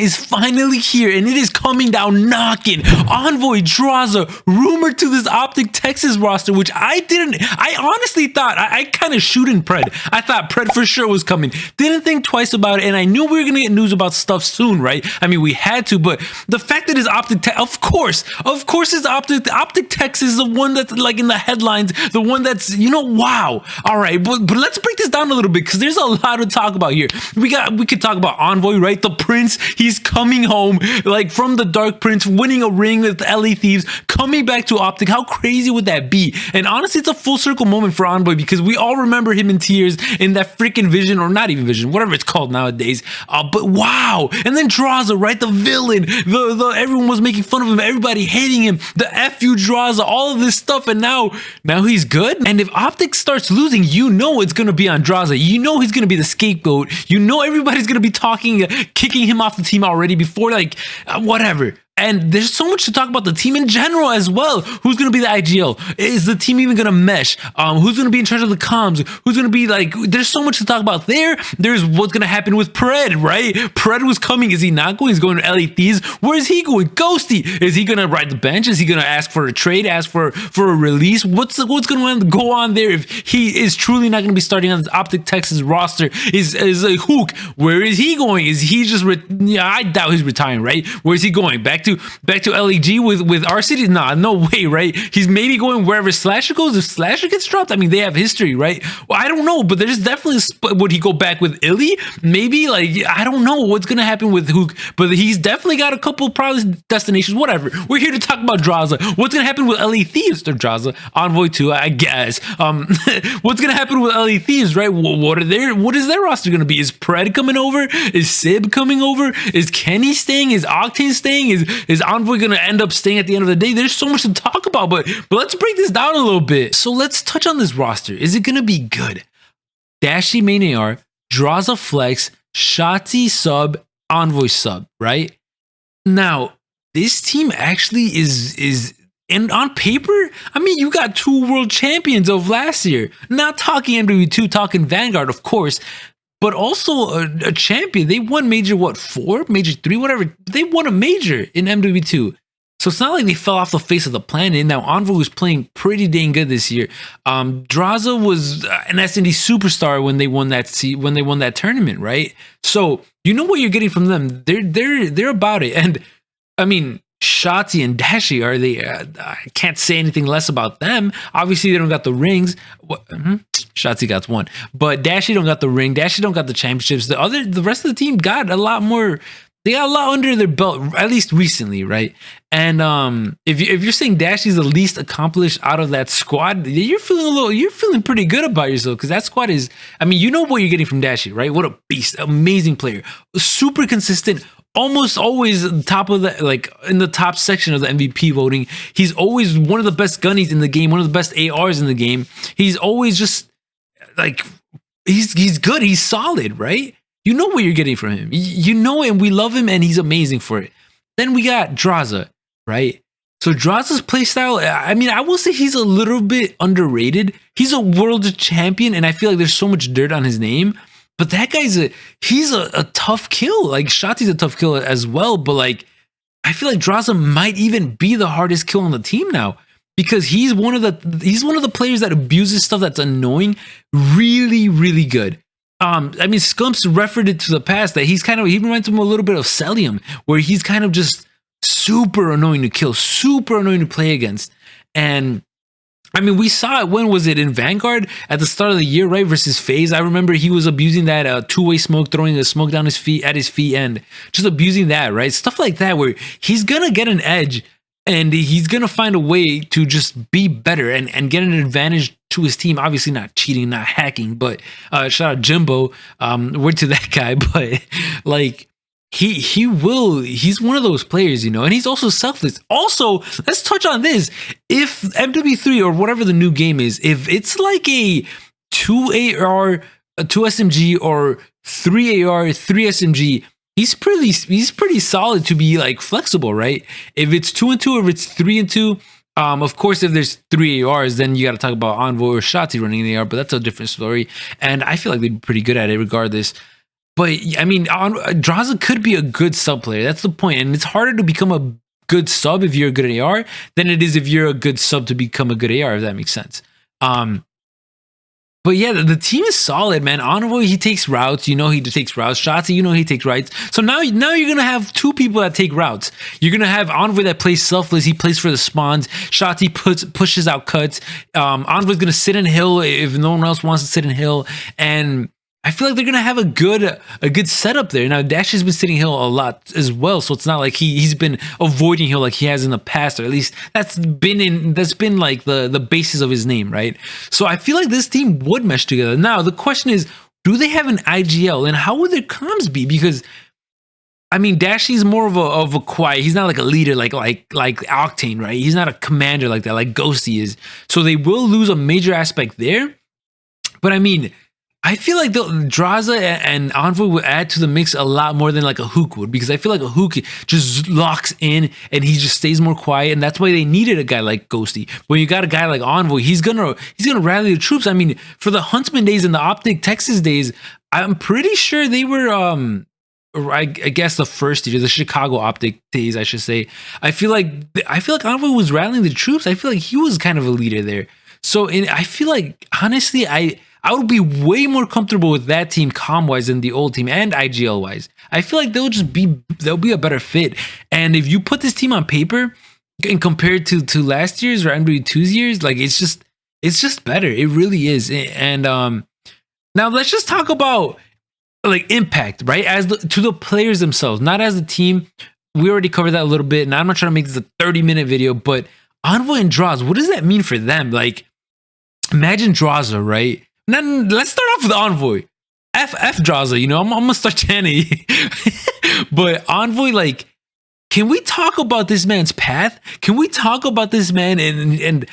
is finally here, and it is coming down knocking. Envoy, Drazah, rumored to this Optic Texas roster, which I honestly thought, I kind of shoot in Pred. I thought Pred for sure was coming. Didn't think twice about it, and I knew we were going to get news about stuff soon, right? I mean, we had to, but the fact that it's Optic of course it's Optic Texas, the one that's like in the headlines, the one that's, you know, wow. All right, but let's break this down a little bit, because there's a lot to talk about here. We could talk about Envoy, right? The Prince, he's coming home, like from the Dark Prince, winning a ring with LA Thieves, coming back to Optic. How crazy would that be? And honestly, it's a full circle moment for Envoy, because we all remember him in tears in that freaking vision, or not even vision, whatever it's called nowadays. But wow. And then Drazah, right? The villain, everyone was making fun of him, everybody hating him, the F you Drazah, all of this stuff, and now he's good. And if Optic starts losing, you know it's gonna be on Drazah. You know he's gonna be the scapegoat. You know everybody's gonna be talking, kicking him off the team already before, like, whatever. And there's so much to talk about the team in general as well. Who's going to be the IGL? Is the team even going to mesh? Who's going to be in charge of the comms? Who's going to be like, there's so much to talk about there. There's what's going to happen with Pred, right? Pred was coming. Is he not going? He's going to LA Thieves. Where is he going? Ghosty. Is he going to ride the bench? Is he going to ask for a trade? Ask for a release? What's going to go on there if he is truly not going to be starting on the Optic Texas roster? Is Huke? Where is he going? Is he just, I doubt he's retiring, right? Where is he going? Back to LEG with Arcitys? Nah, no way, right? He's maybe going wherever Slasher goes. If Slasher gets dropped, I mean, they have history, right? Well, I don't know, but there's definitely would he go back with iLLeY? Maybe, like, I don't know what's gonna happen with Huke, but he's definitely got a couple probably destinations. Whatever. We're here to talk about Drazah. What's gonna happen with LA Thieves? Or Drazah, Envoy too, I guess. What's gonna happen with LA Thieves, right? What is their roster gonna be? Is Pred coming over? Is Sib coming over? Is Kenny staying? Is Octane staying? Is Envoy gonna end up staying at the end of the day? There's so much to talk about, but let's break this down a little bit. So let's touch on this roster. Is it gonna be good? Dashy main AR, Drazah flex, Shotzzy sub, Envoy sub, right? Now, this team actually is and on paper, I mean, you got 2 world champions of last year. Not talking MW2, talking Vanguard, of course, but also a champion. They won major, what, 4? Major 3, whatever. They won a major in MW2. So it's not like they fell off the face of the planet. Now, Envoy was playing pretty dang good this year. Drazah was an S&D superstar when they won that tournament, right? So you know what you're getting from them. They're about it. And I mean, Shotzzy and Dashy, are they? I can't say anything less about them. Obviously, they don't got the rings. Shotzzy got 1, but Dashy don't got the ring. Dashy don't got the championships. The rest of the team got a lot more. They got a lot under their belt, at least recently, right? And if you're saying Dashy's the least accomplished out of that squad, you're feeling pretty good about yourself, because that squad is, I mean, you know what you're getting from Dashy, right? What a beast, amazing player, super consistent. Almost always top of the, like, in the top section of the MVP voting. He's always one of the best gunnies in the game, one of the best ARs in the game. He's always just like, he's good, he's solid, right? You know what you're getting from him. You know it, and we love him, and he's amazing for it. Then we got Drazah, right? So Drazah's playstyle, I mean, I will say he's a little bit underrated. He's a world champion, and I feel like there's so much dirt on his name. But that guy's he's a tough kill. Like, Shotzzy's a tough kill as well. But like, I feel like Drazah might even be the hardest kill on the team now, because he's one of the players that abuses stuff that's annoying really, really good. I mean, Scump's referred it to the past that he reminds him a little bit of Cellium, where he's kind of just super annoying to kill, super annoying to play against. And I mean, we saw it, when was it, in Vanguard at the start of the year, right, versus FaZe. I remember he was abusing that two-way smoke, throwing a smoke down his feet, at his feet, and just abusing that, right? Stuff like that, where he's gonna get an edge, and he's gonna find a way to just be better and get an advantage to his team. Obviously not cheating, not hacking, but shout out Jimbo, word to that guy. But like, he's one of those players, you know, and he's also selfless. Also, let's touch on this. If MW3 or whatever the new game is, if it's like a 2 AR, 2 SMG, or 3 AR, 3 SMG, he's pretty solid to be like flexible, right? If it's 2 and 2, or if it's 3 and 2, of course, if there's 3 ARs, then you got to talk about Envoy or Shotzzy running the AR, but that's a different story. And I feel like they'd be pretty good at it regardless. But I mean, Drazah could be a good sub player. That's the point. And it's harder to become a good sub if you're a good AR than it is if you're a good sub to become a good AR, if that makes sense. But yeah, the team is solid, man. Envoy, he takes routes. You know he takes routes. Shotzzy, you know he takes routes. So now you're going to have two people that take routes. You're going to have Envoy that plays selfless. He plays for the spawns. Shotzzy pushes out cuts. Envoy's going to sit in hill if no one else wants to sit in hill. And I feel like they're going to have a good setup there. Now, Dashy's been sitting hill a lot as well. So it's not like he's been avoiding hill like he has in the past, or at least that's been like the basis of his name, right? So I feel like this team would mesh together. Now, the question is, do they have an IGL, and how would their comms be? Because I mean, Dashy's more of a quiet. He's not like a leader like Octane, right? He's not a commander like that, like Ghosty is. So they will lose a major aspect there. But I mean, I feel like the Drazah and Envoy would add to the mix a lot more than like a Huke would, because I feel like a Huke just locks in and he just stays more quiet, and that's why they needed a guy like Ghosty. When you got a guy like Envoy, he's gonna rally the troops. I mean, for the Huntsman days and the Optic Texas days, I'm pretty sure they were I guess the first year, the Chicago Optic days, I should say. I feel like Envoy was rallying the troops. I feel like he was kind of a leader there. So I feel like, honestly, I would be way more comfortable with that team comm-wise than the old team, and IGL-wise. I feel like they'll be a better fit. And if you put this team on paper and compare it to last year's or MW2's years, like it's just better. It really is. And now let's just talk about like impact, right? To the players themselves, not as a team. We already covered that a little bit, and I'm not trying to make this a 30-minute video, but Envoy and Drazah, what does that mean for them? Like, imagine Drazah, right? Now, let's start off with Envoy. F Drazah, you know, I'm gonna start chanting. But Envoy, like, can we talk about this man's path? Can we talk about this man? And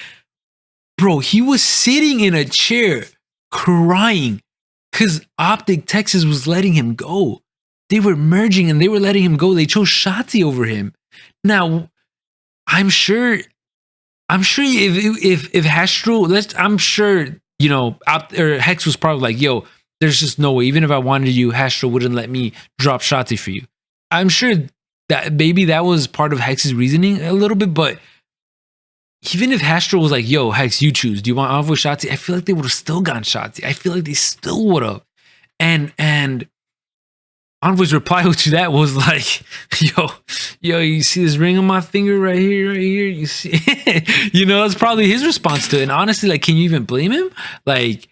bro, he was sitting in a chair crying because Optic Texas was letting him go. They were merging and they were letting him go. They chose Shotzzy over him. Now, I'm sure if Astro, I'm sure, you know, Hex was probably like, yo, there's just no way. Even if I wanted you, Astro wouldn't let me drop Shotzzy for you. I'm sure that maybe that was part of Hex's reasoning a little bit, but even if Astro was like, yo, Hex, you choose. Do you want Envoy Shotzzy? I feel like they would have still gone Shotzzy. I feel like they still would have. And Envoy's reply to that was like, yo, you see this ring on my finger right here, you see? You know, that's probably his response to it. And honestly, like, can you even blame him? Like,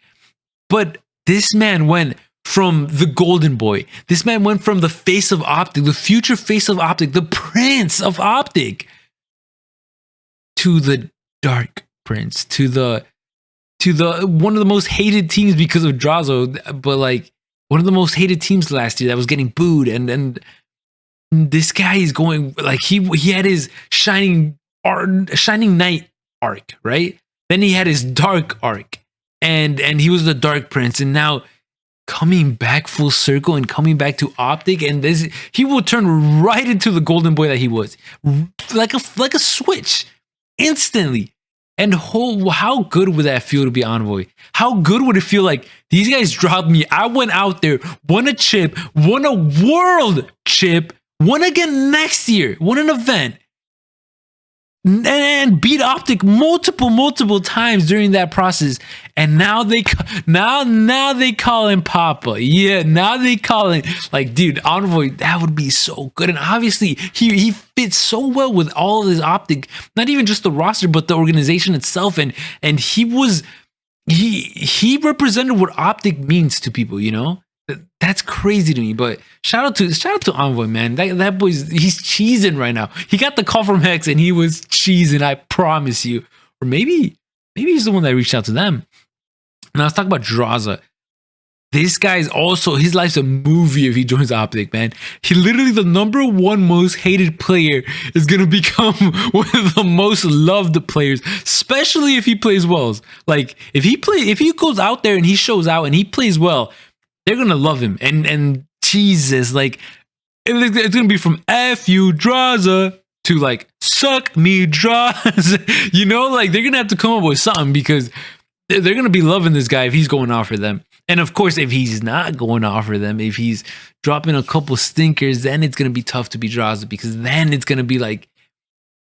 but this man went from the golden boy. This man went from the face of Optic, the future face of Optic, the prince of Optic, to the dark prince, to the one of the most hated teams because of Drazah, but like one of the most hated teams last year that was getting booed. And this guy is going, like, he had his shining night arc, right? Then he had his dark arc, and he was the dark prince, and now coming back full circle and coming back to Optic, and he will turn right into the golden boy that he was, like a switch, instantly. And how good would that feel to be Envoy? How good would it feel like these guys dropped me? I went out there, won a chip, won a world chip, won again next year, won an event, and beat Optic multiple times during that process. And now they call him Papa. Yeah, now they call him, like, dude, Envoy, that would be so good. And obviously he fits so well with all of his Optic, not even just the roster, but the organization itself. And he represented what Optic means to people, you know? That's crazy to me. But shout out to Envoy, man. That he's cheesing right now. He got the call from Hex and he was cheesing, I promise you. Or maybe he's the one that reached out to them. Now let's talk about Drazah. This guy's also, his life's a movie if he joins Optic, man. He literally, the #1 most hated player, is gonna become one of the most loved players, especially if he plays well. Like, if he goes out there and he shows out and he plays well, they're gonna love him. And Jesus, like, it's gonna be from F you Drazah to like suck me Drazah. You know, like, they're gonna have to come up with something, because they're gonna be loving this guy if he's going off for them. And of course, if he's not going off for them, if he's dropping a couple stinkers, then it's gonna be tough to be Drazah, because then it's gonna be like,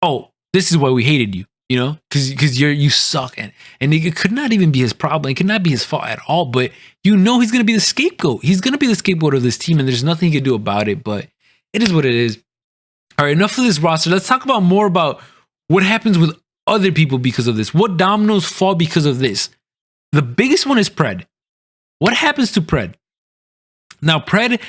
oh, this is why we hated you, you know, because you suck, and it could not even be his problem. It could not be his fault at all. But you know, he's gonna be the scapegoat. He's gonna be the scapegoat of this team, and there's nothing he can do about it. But it is what it is. All right, enough of this roster. Let's talk about more about what happens with other people because of this. What dominoes fall because of this? The biggest one is Pred. What happens to Pred? Now, Pred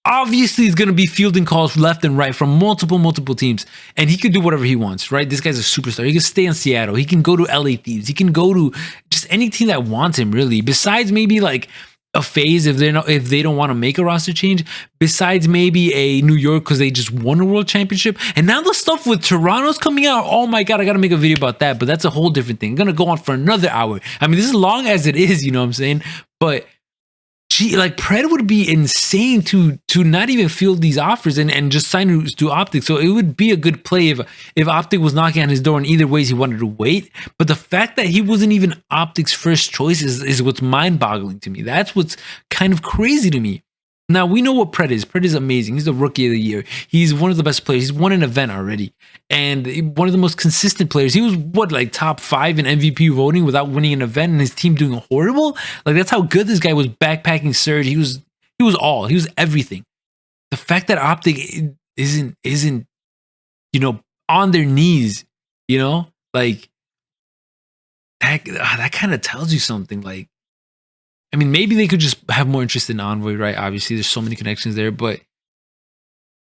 obviously is going to be fielding calls left and right from multiple teams, and he could do whatever he wants, right? This guy's a superstar. He can stay in Seattle. He can go to LA Thieves. He can go to just any team that wants him, really. Besides maybe like a FaZe if they don't want to make a roster change. Besides maybe a New York because they just won a world championship. And now the stuff with Toronto's coming out. Oh my god, I gotta make a video about that. But that's a whole different thing. I'm gonna go on for another hour. I mean, this is long as it is, you know what I'm saying? But like Pred would be insane to not even field these offers and just sign to Optic. So it would be a good play if Optic was knocking on his door, and either ways he wanted to wait. But the fact that he wasn't even Optic's first choice is what's mind-boggling to me. That's what's kind of crazy to me. Now, we know what Pred is. Pred is amazing. He's the rookie of the year. He's one of the best players. He's won an event already. And one of the most consistent players. He was, what, like top 5 in MVP voting without winning an event and his team doing horrible? Like, that's how good this guy was backpacking Surge. He was all. He was everything. The fact that Optic isn't you know, on their knees, you know? Like, that kind of tells you something. Like, I mean, maybe they could just have more interest in Envoy, right? Obviously, there's so many connections there, but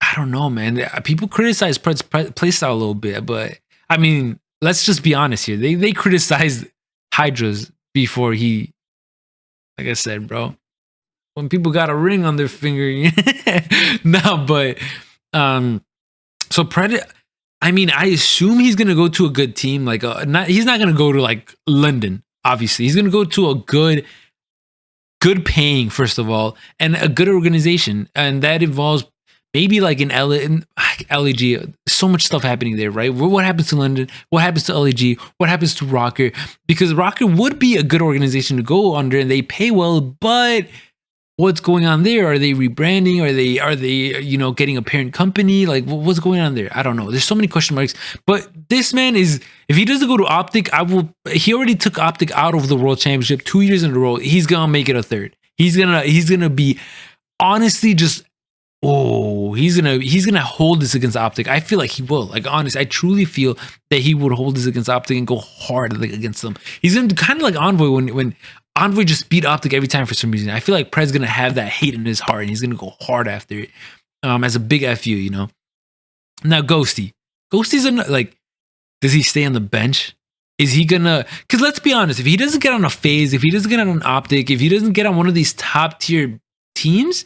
I don't know, man. People criticize Pred's playstyle a little bit, but I mean, let's just be honest here. They criticized Hydra's before he, like I said, bro. When people got a ring on their finger, no, but so Pred, I mean, I assume he's gonna go to a good team. Like, he's not gonna go to like London. Obviously, he's gonna go to a good paying, first of all, and a good organization, and that involves maybe like in LEG. So much stuff happening there, right? What happens to London? What happens to LEG? What happens to Rokkr? Because Rokkr would be a good organization to go under, and they pay well, but what's going on there? Are they rebranding? Are they you know, getting a parent company? Like, what's going on there? I don't know. There's so many question marks. But this man is, if he doesn't go to Optic, he already took Optic out of the World Championship 2 years in a row. He's gonna make it a third. He's gonna be, honestly, just, oh, he's gonna hold this against Optic. I feel like he will. Like, honestly, I truly feel that he would hold this against Optic and go hard, like, against them. He's gonna do kind of like Envoy when Envoy just beat Optic every time for some reason. I feel like Pred's gonna have that hate in his heart, and he's gonna go hard after it, as a big FU, you know. Now, Ghosty's like, does he stay on the bench? Is he gonna? Because let's be honest, if he doesn't get on a FaZe, if he doesn't get on an Optic, if he doesn't get on one of these top tier teams,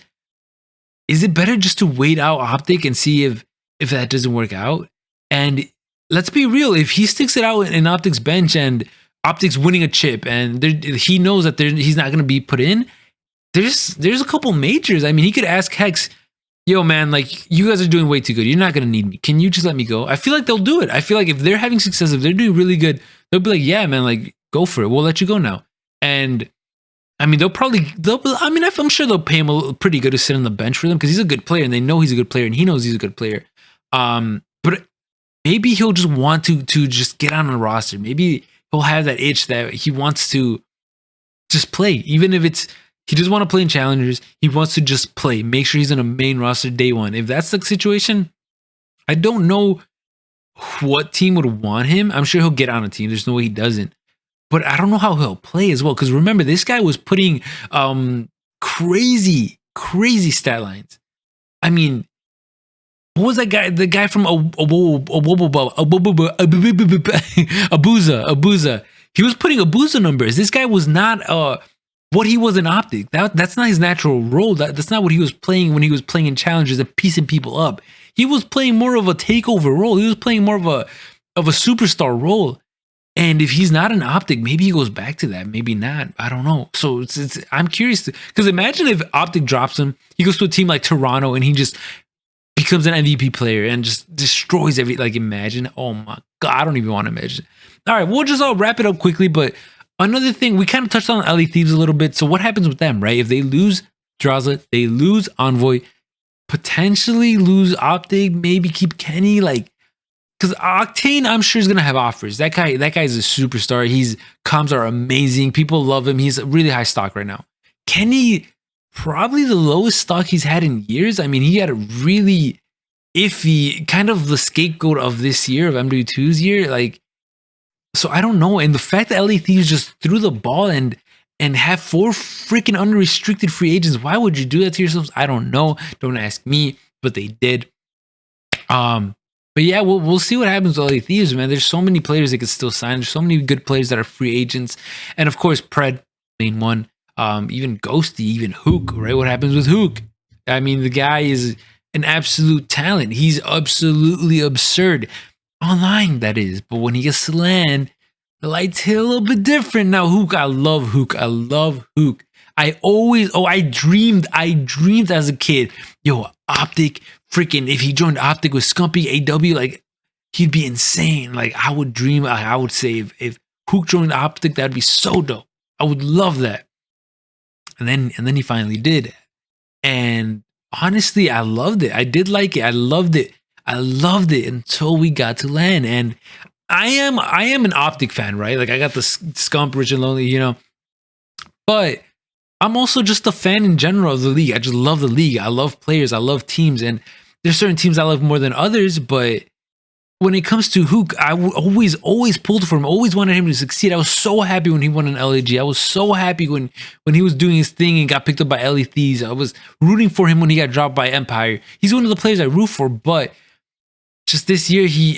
is it better just to wait out Optic and see if that doesn't work out? And let's be real, if he sticks it out in Optic's bench and Optic's winning a chip, and he knows that he's not going to be put in, there's a couple majors. I mean, he could ask Hex, yo, man, like, you guys are doing way too good. You're not going to need me. Can you just let me go? I feel like they'll do it. I feel like if they're having success, if they're doing really good, they'll be like, yeah, man, like, go for it. We'll let you go now. And I mean, I'm sure they'll pay him pretty good to sit on the bench for them, because he's a good player, and they know he's a good player, and he knows he's a good player. But maybe he'll just want to just get on a roster. Maybe he'll have that itch that he wants to just play, even if he doesn't want to play in challengers. He wants to just play, make sure he's on a main roster day one. If that's the situation, I don't know what team would want him. I'm sure he'll get on a team. There's no way he doesn't. But I don't know how he'll play as well. Because remember, this guy was putting crazy stat lines. I mean, what was that guy? The guy from aBeZy. He was putting aBeZy numbers. This guy was not what he was in Optic. That's not his natural role. That's not what he was playing when he was playing in challenges and piecing people up. He was playing more of a takeover role. He was playing more of a superstar role. And if he's not an Optic, maybe he goes back to that. Maybe not. I don't know. So I'm curious, because imagine if Optic drops him, he goes to a team like Toronto, and he just becomes an MVP player and just destroys like, imagine. Oh my god, I don't even want to imagine. All right, we'll just all wrap it up quickly, but another thing, we kind of touched on eLLeY Thieves a little bit. So what happens with them, right? If they lose Drazah, they lose Envoy, potentially lose Optic, maybe keep Kenny, like, because Octane, I'm sure is gonna have offers. That guy's a superstar. His comms are amazing. People love him. He's really high stock right now. Kenny, probably the lowest stock he's had in years. I mean, he had a really iffy, kind of the scapegoat of this year, of MW2's year. Like, so I don't know. And the fact that eLLeY Thieves just threw the ball and have 4 freaking unrestricted free agents, why would you do that to yourselves? I don't know. Don't ask me, but they did. But yeah, we'll see what happens with eLLeY Thieves, man. There's so many players they could still sign. There's so many good players that are free agents. And of course, Pred, main one. Even Ghosty, even Huke, right? What happens with Huke? I mean, the guy is an absolute talent. He's absolutely absurd. Online, that is. But when he gets to LAN, the lights hit a little bit different. Now, Huke, I love Huke. I love Huke. I dreamed as a kid, yo, Optic, freaking, if he joined Optic with Scumpy, AW, like, he'd be insane. Like, I would dream, I would say, if Huke joined Optic, that'd be so dope. I would love that. And then he finally did. And honestly, I loved it. I did like it. I loved it. I loved it until we got to LAN. And I am an Optic fan, right? Like, I got the Scump, Rich and Lonely, you know. But I'm also just a fan in general of the league. I just love the league. I love players. I love teams. And there's certain teams I love more than others. But when it comes to Huke, I always pulled for him. Always wanted him to succeed. I was so happy when he won an LAG. I was so happy when he was doing his thing and got picked up by eLLeY Thieves. I was rooting for him when he got dropped by Empire. He's one of the players I root for. But just this year, he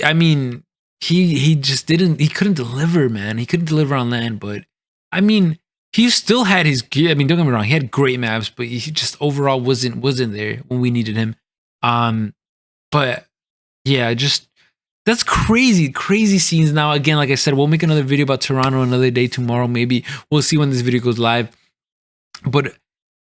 just couldn't deliver, man. He couldn't deliver on LAN. But I mean, he still had his gear. I mean, don't get me wrong, he had great maps, but he just overall wasn't there when we needed him. But yeah, just that's crazy scenes. Now, again, like I said, we'll make another video about Toronto another day tomorrow. Maybe we'll see when this video goes live. But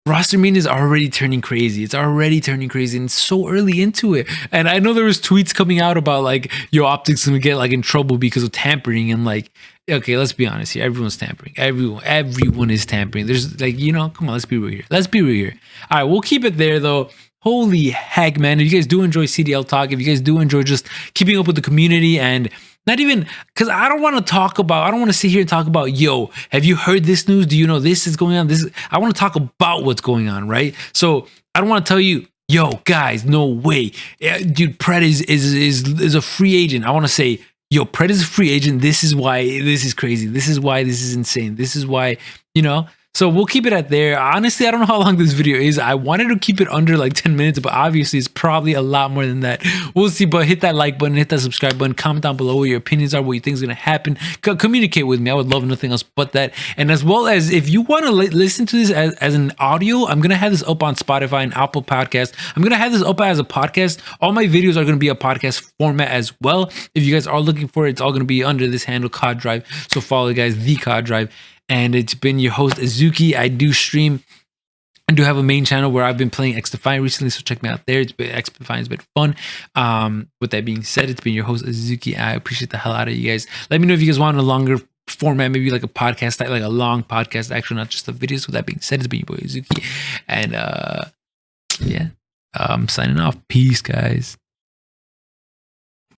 ROSTERMANIA is already turning crazy. It's already turning crazy, and it's so early into it. And I know there was tweets coming out about like, yo, Optic's gonna get like in trouble because of tampering, and like, okay, let's be honest here. Everyone's tampering. Everyone is tampering. There's like, you know, come on, let's be real here. Let's be real here. All right, we'll keep it there though. Holy heck, man. If you guys do enjoy CDL talk, if you guys do enjoy just keeping up with the community, and not even, because I don't want to sit here and talk about, yo, have you heard this news? Do you know this is going on? I want to talk about what's going on, right? So I don't want to tell you, yo, guys, no way. Dude, Pred is a free agent. I want to say, yo, Pred is a free agent. This is why this is crazy. This is why this is insane. This is why, you know. So we'll keep it at there. Honestly, I don't know how long this video is. I wanted to keep it under like 10 minutes, but obviously it's probably a lot more than that. We'll see, but hit that like button, hit that subscribe button, comment down below what your opinions are, what you think is going to happen. Communicate with me. I would love nothing else but that. And as well as if you want to listen to this as an audio, I'm going to have this up on Spotify and Apple Podcast. I'm going to have this up as a podcast. All my videos are going to be a podcast format as well. If you guys are looking for it, it's all going to be under this handle, COD Drive. So follow, guys, the COD Drive. And it's been your host, aBeZy. I do stream. I do have a main channel where I've been playing XDefiant recently, so check me out there. XDefiant's been fun. With that being said, it's been your host, aBeZy. I appreciate the hell out of you guys. Let me know if you guys want a longer format, maybe like a podcast, like a long podcast, actually, not just the videos. With that being said, it's been your boy, aBeZy. And yeah, I'm signing off. Peace, guys.